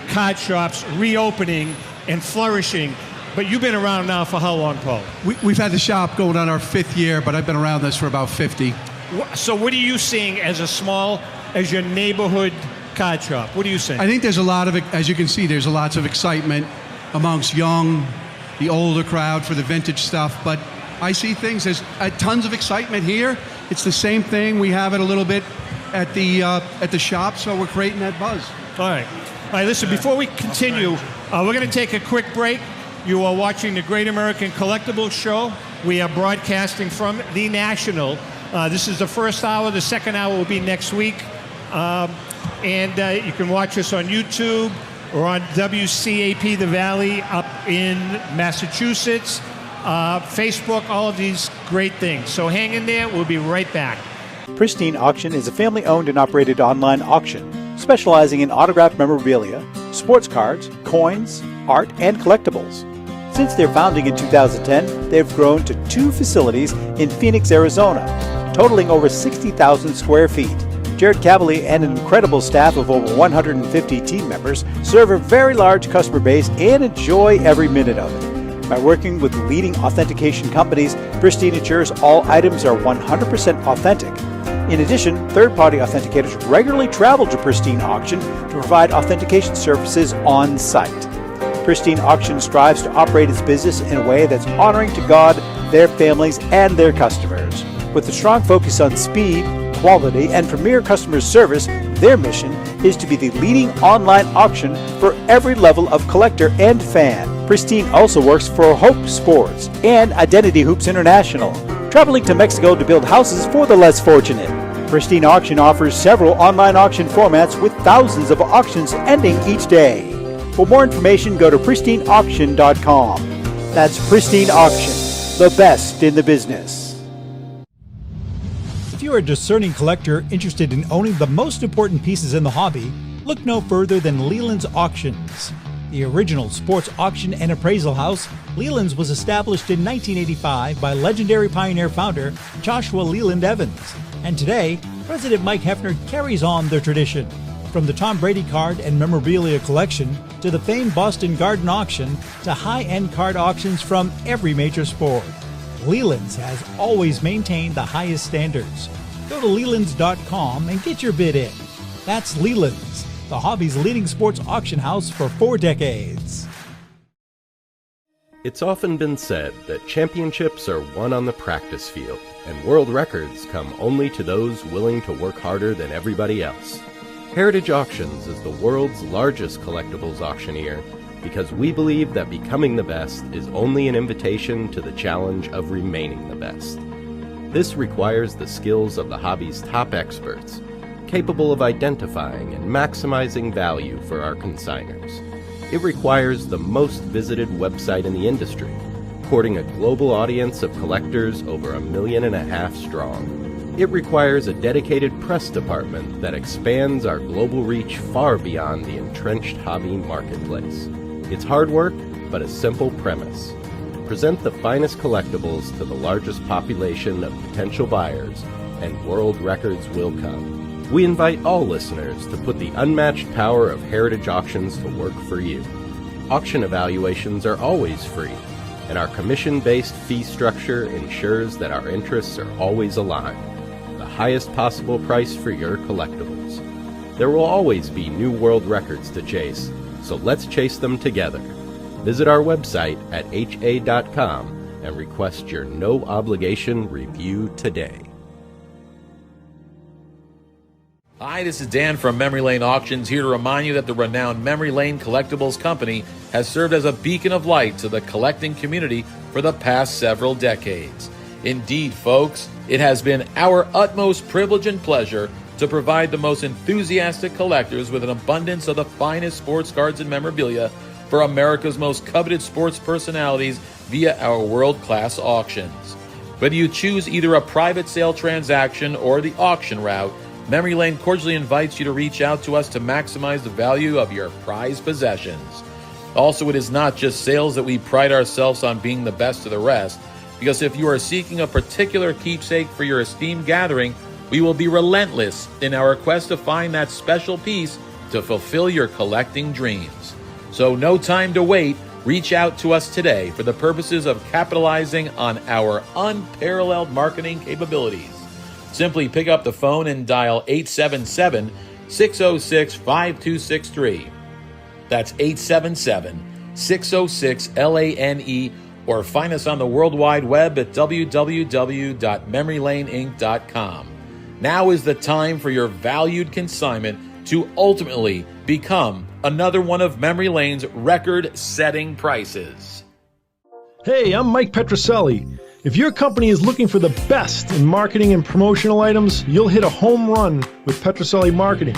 card shops reopening and flourishing. But you've been around now for how long, Paul? We've had the shop going on our 5th year, but I've been around this for about 50. So what are you seeing as your neighborhood card shop? What are you seeing? I think there's a lot of, as you can see, there's lots of excitement amongst the older crowd for the vintage stuff, but I see things, there's tons of excitement here. It's the same thing. We have it a little bit at the shop, so we're creating that buzz. All right, listen, before we continue, we're going to take a quick break. You are watching the Great American Collectibles Show. We are broadcasting from the National. This is the first hour. The second hour will be next week. And you can watch us on YouTube or on WCAP The Valley up in Massachusetts, Facebook, all of these great things. So hang in there. We'll be right back. Pristine Auction is a family-owned and operated online auction specializing in autographed memorabilia, sports cards, coins, art, and collectibles. Since their founding in 2010, they've grown to 2 facilities in Phoenix, Arizona, totaling over 60,000 square feet. Jared Cavalier and an incredible staff of over 150 team members serve a very large customer base and enjoy every minute of it. By working with leading authentication companies, Pristine ensures all items are 100% authentic. In addition, third-party authenticators regularly travel to Pristine Auction to provide authentication services on site. Pristine Auction strives to operate its business in a way that's honoring to God, their families, and their customers. With a strong focus on speed, quality, and premier customer service, their mission is to be the leading online auction for every level of collector and fan. Pristine also works for Hope Sports and Identity Hoops International, traveling to Mexico to build houses for the less fortunate. Pristine Auction offers several online auction formats with thousands of auctions ending each day. For more information, go to pristineauction.com. That's Pristine Auction, the best in the business. If you are a discerning collector interested in owning the most important pieces in the hobby, look no further than Leland's Auctions. The original sports auction and appraisal house, Leland's was established in 1985 by legendary Pioneer founder Joshua Leland Evans. And today, President Mike Hefner carries on their tradition. From the Tom Brady card and memorabilia collection to the famed Boston Garden Auction to high-end card auctions from every major sport, Leland's has always maintained the highest standards. Go to Lelands.com and get your bid in. That's Leland's, the hobby's leading sports auction house for 4 decades. It's often been said that championships are won on the practice field, and world records come only to those willing to work harder than everybody else. Heritage Auctions is the world's largest collectibles auctioneer because we believe that becoming the best is only an invitation to the challenge of remaining the best. This requires the skills of the hobby's top experts, capable of identifying and maximizing value for our consigners. It requires the most visited website in the industry, courting a global audience of collectors over 1.5 million strong. It requires a dedicated press department that expands our global reach far beyond the entrenched hobby marketplace. It's hard work, but a simple premise. Present the finest collectibles to the largest population of potential buyers, and world records will come. We invite all listeners to put the unmatched power of Heritage Auctions to work for you. Auction evaluations are always free, and our commission-based fee structure ensures that our interests are always aligned. The highest possible price for your collectibles. There will always be new world records to chase, so let's chase them together. Visit our website at ha.com and request your no-obligation review today. Hi, this is Dan from Memory Lane Auctions, here to remind you that the renowned Memory Lane Collectibles Company has served as a beacon of light to the collecting community for the past several decades. Indeed, folks, it has been our utmost privilege and pleasure to provide the most enthusiastic collectors with an abundance of the finest sports cards and memorabilia for America's most coveted sports personalities via our world-class auctions. Whether you choose either a private sale transaction or the auction route, Memory Lane cordially invites you to reach out to us to maximize the value of your prized possessions. Also, it is not just sales that we pride ourselves on being the best of the rest, because if you are seeking a particular keepsake for your esteemed gathering, we will be relentless in our quest to find that special piece to fulfill your collecting dreams. So no time to wait. Reach out to us today for the purposes of capitalizing on our unparalleled marketing capabilities. Simply pick up the phone and dial 877-606-5263. That's 877-606-LANE, or find us on the World Wide Web at www.memorylaneinc.com. Now is the time for your valued consignment to ultimately become another one of Memory Lane's record-setting prices. Hey, I'm Mike Petroselli. If your company is looking for the best in marketing and promotional items, you'll hit a home run with Petroselli Marketing.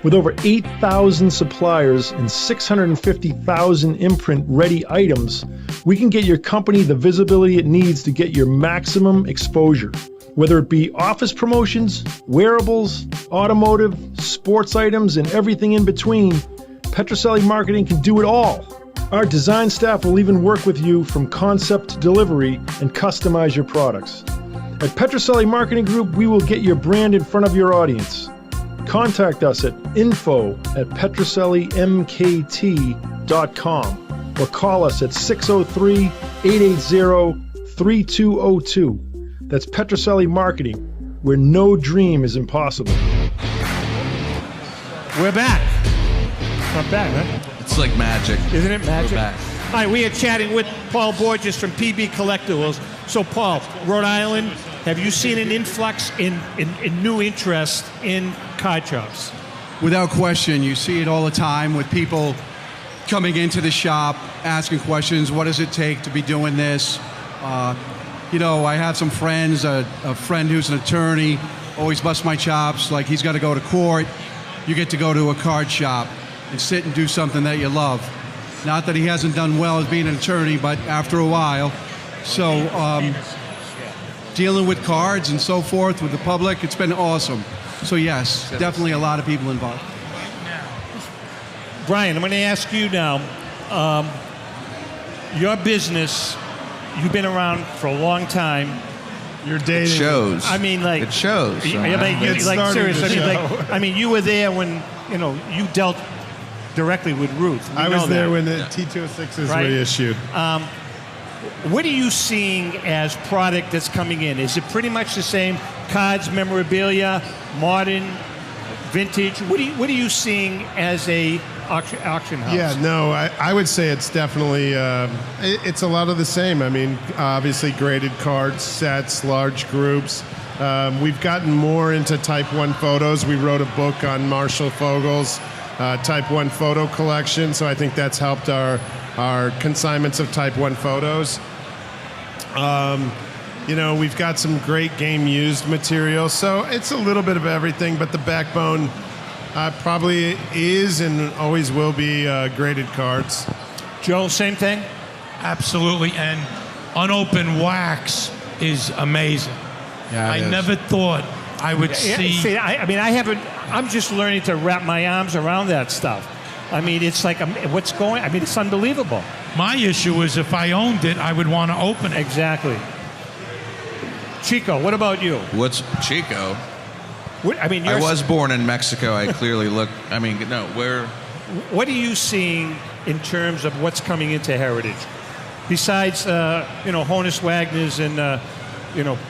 With over 8,000 suppliers and 650,000 imprint-ready items, we can get your company the visibility it needs to get your maximum exposure. Whether it be office promotions, wearables, automotive, sports items, and everything in between, Petroselli Marketing can do it all. Our design staff will even work with you from concept to delivery and customize your products. At Petroselli Marketing Group, we will get your brand in front of your audience. Contact us at info@petrosellimkt.com. or call us at 603-880-3202. That's Petroselli Marketing, where no dream is impossible. We're back. Not bad, huh? It's like magic. Isn't it magic? We're back. All right, we are chatting with Paul Borges from PB Collectibles. So, Paul, Rhode Island, have you seen an influx in new interest in card shops? Without question, you see it all the time with people coming into the shop, asking questions. What does it take to be doing this? I have some friends, a friend who's an attorney, always busts my chops, like he's got to go to court. You get to go to a card shop and sit and do something that you love. Not that he hasn't done well as being an attorney, but after a while. So dealing with cards and so forth with the public, it's been awesome. So yes, definitely a lot of people involved. Brian, I'm going to ask you now, your business, you've been around for a long time. You're dating. It shows. I mean, like... It shows. Seriously, you were there when, you dealt directly with Ruth. I was there when the T206s were issued. What are you seeing as product that's coming in? Is it pretty much the same? Cards, memorabilia, modern, vintage? What are you seeing as a auction house? Yeah, no, I would say it's definitely, it's a lot of the same. I mean, obviously graded cards, sets, large groups. We've gotten more into Type 1 photos. We wrote a book on Marshall Fogel's Type 1 photo collection, so I think that's helped our consignments of Type 1 photos. We've got some great game used material, so it's a little bit of everything, but the backbone probably is and always will be graded cards. Joe, same thing? Absolutely, and unopened wax is amazing. Yeah, I never thought I would see... I'm just learning to wrap my arms around that stuff. I mean, it's like, it's unbelievable. My issue is if I owned it, I would want to open it. Exactly. Chico, what about you? What's Chico? I was born in Mexico. I clearly look. Where? What are you seeing in terms of what's coming into Heritage? Besides, Honus Wagner's and,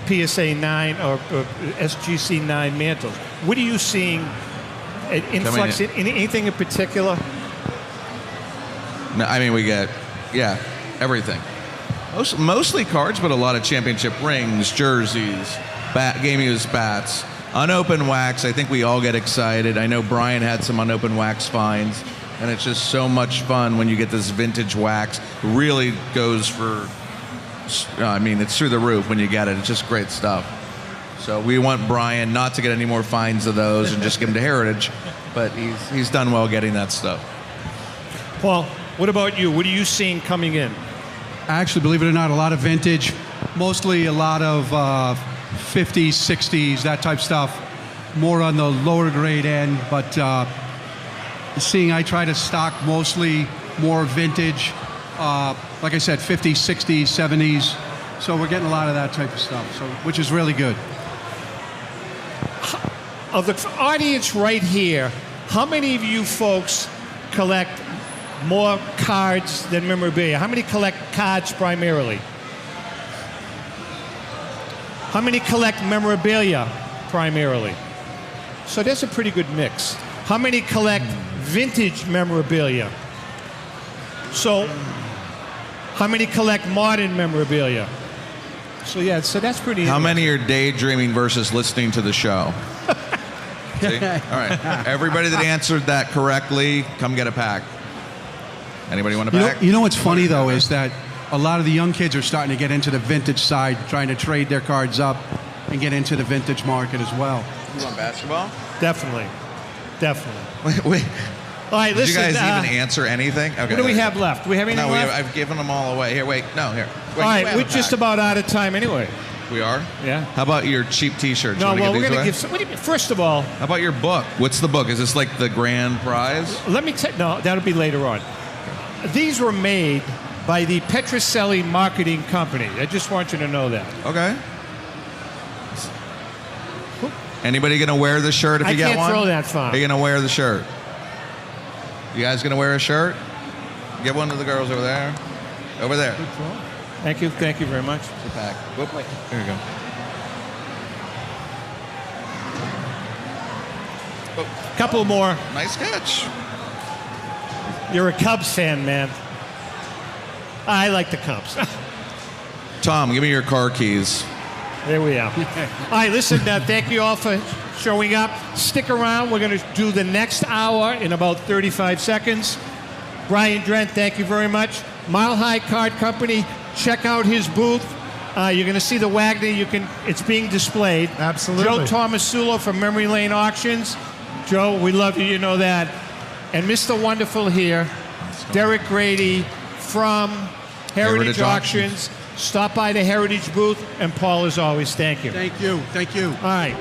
PSA 9 or SGC 9 mantles. What are you seeing? Influx in anything in particular? No, we get, everything. Mostly cards, but a lot of championship rings, jerseys, game used bats, unopened wax. I think we all get excited. I know Brian had some unopened wax finds, and it's just so much fun when you get this vintage wax. It really goes for, it's through the roof when you get it. It's just great stuff. So we want Brian not to get any more fines of those and just give them to Heritage, but he's done well getting that stuff. Paul, what about you? What are you seeing coming in? Actually, believe it or not, a lot of vintage, mostly a lot of 50s, 60s, that type stuff, more on the lower grade end, but I try to stock mostly more vintage, like I said, 50s, 60s, 70s, so we're getting a lot of that type of stuff, which is really good. Of the audience right here, how many of you folks collect more cards than memorabilia? How many collect cards primarily? How many collect memorabilia primarily? So that's a pretty good mix. How many collect vintage memorabilia? So how many collect modern memorabilia? So that's pretty. How many are daydreaming versus listening to the show? See? All right. Everybody that answered that correctly, come get a pack. Anybody want a pack? You know what's funny, though, is that a lot of the young kids are starting to get into the vintage side, trying to trade their cards up and get into the vintage market as well. You want basketball? Definitely. Wait. All right, Did listen. you guys even answer anything? Okay. What do we have left? Do we have anything left? I've given them all away. Here, wait. No, here. Wait, all right, we're just about out of time anyway. We are? Yeah. How about your cheap T-shirts? No, well, we're going to give some. First of all... How about your book? What's the book? Is this like the grand prize? Let me tell... No, that'll be later on. These were made by the Petroselli Marketing Company. I just want you to know that. Okay. Anybody going to wear the shirt if you get one? I can't throw that far. Are you going to wear the shirt? You guys going to wear a shirt? Give one to the girls over there. Over there. Thank you very much. The pack. Whoop. There you go. Couple more. Nice catch. You're a Cubs fan, man. I like the Cubs. Tom, give me your car keys. There we are. All right, listen, thank you all for showing up. Stick around. We're going to do the next hour in about 35 seconds. Brian Drent, thank you very much. Mile High Card Company, check out his booth. You're going to see the Wagner. It's being displayed. Absolutely. Joe Tomasulo from Memory Lane Auctions. Joe, we love you. You know that. And Mr. Wonderful here, Derek Grady from Heritage Auctions. Stop by the Heritage booth. And Paul, as always, thank you. Thank you. Thank you. All right.